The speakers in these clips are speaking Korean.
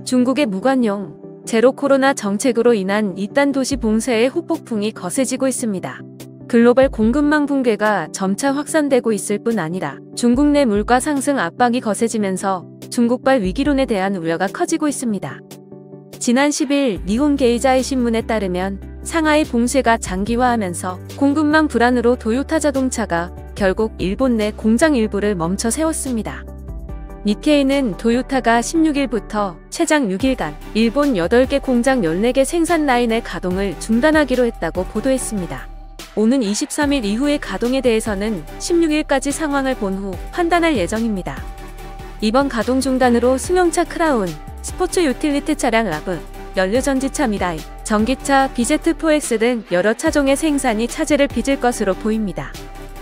중국의 무관용 제로 코로나 정책으로 인한 이딴 도시 봉쇄의 후폭풍이 거세지고 있습니다. 글로벌 공급망 붕괴가 점차 확산되고 있을 뿐 아니라 중국 내 물가 상승 압박이 거세지면서 중국발 위기론에 대한 우려가 커지고 있습니다. 지난 10일 니혼 게이자이 신문에 따르면 상하이 봉쇄가 장기화하면서 공급망 불안으로 도요타 자동차가 결국 일본 내 공장 일부를 멈춰 세웠습니다. 니케이는 도요타가 16일부터 최장 6일간 일본 8개 공장 14개 생산 라인의 가동을 중단하기로 했다고 보도했습니다. 오는 23일 이후의 가동에 대해서는 16일까지 상황을 본 후 판단할 예정입니다. 이번 가동 중단으로 승용차 크라운, 스포츠 유틸리티 차량 라브, 연료전지차 미라이, 전기차 BZ4X 등 여러 차종의 생산이 차질을 빚을 것으로 보입니다.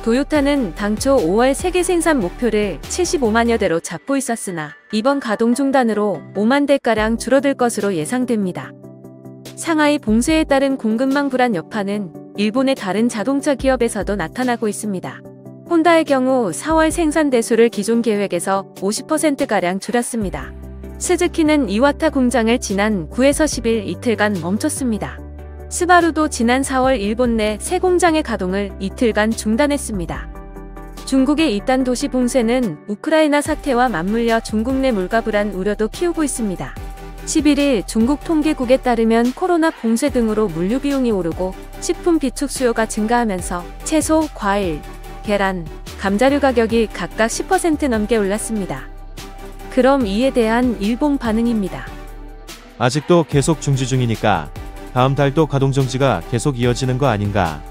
도요타는 당초 5월 세계 생산 목표를 75만여 대로 잡고 있었으나 이번 가동 중단으로 5만 대가량 줄어들 것으로 예상됩니다. 상하이 봉쇄에 따른 공급망 불안 여파는 일본의 다른 자동차 기업에서도 나타나고 있습니다. 혼다의 경우 4월 생산 대수를 기존 계획에서 50%가량 줄였습니다. 스즈키는 이와타 공장을 지난 9에서 10일 이틀간 멈췄습니다. 스바루도 지난 4월 일본 내 새 공장의 가동을 이틀간 중단했습니다. 중국의 이딴 도시 봉쇄는 우크라이나 사태와 맞물려 중국 내 물가 불안 우려도 키우고 있습니다. 11일 중국 통계국에 따르면 코로나 봉쇄 등으로 물류 비용이 오르고 식품 비축 수요가 증가하면서 채소, 과일, 계란, 감자류 가격이 각각 10% 넘게 올랐습니다. 그럼 이에 대한 일본 반응입니다. 아직도 계속 중지 중이니까 다음 달도 가동 정지가 계속 이어지는 거 아닌가?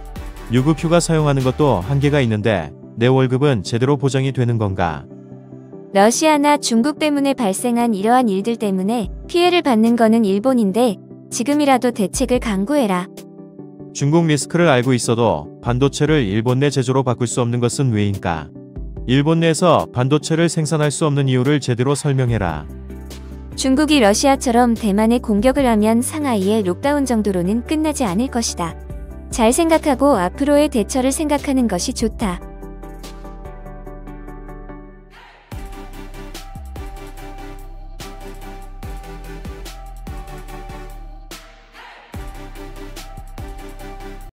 유급휴가 사용하는 것도 한계가 있는데 내 월급은 제대로 보장이 되는 건가? 러시아나 중국 때문에 발생한 이러한 일들 때문에 피해를 받는 거는 일본인데 지금이라도 대책을 강구해라. 중국 리스크를 알고 있어도 반도체를 일본 내 제조로 바꿀 수 없는 것은 왜인가? 일본 내에서 반도체를 생산할 수 없는 이유를 제대로 설명해라. 중국이 러시아처럼 대만에 공격을 하면 상하이의 록다운 정도로는 끝나지 않을 것이다. 잘 생각하고 앞으로의 대처를 생각하는 것이 좋다.